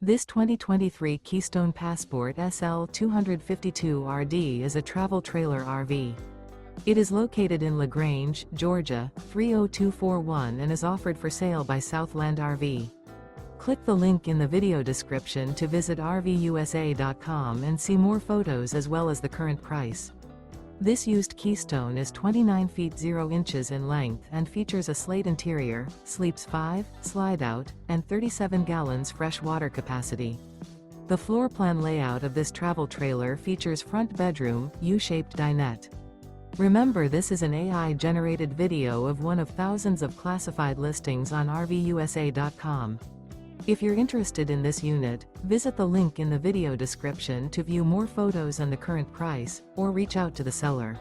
This 2023 Keystone Passport SL 252RD is a travel trailer RV. It is located in LaGrange, Georgia, 30241 and is offered for sale by Southland RV. Click the link in the video description to visit RVUSA.com and see more photos as well as the current price. This used Keystone is 29 feet 0 inches in length and features a slate interior, sleeps 5, Slideout, and 37 gallons fresh water capacity. The floor plan layout of this travel trailer features front bedroom, U-shaped dinette. Remember, this is an AI-generated video of one of thousands of classified listings on RVUSA.com. If you're interested in this unit, visit the link in the video description to view more photos and the current price, or reach out to the seller.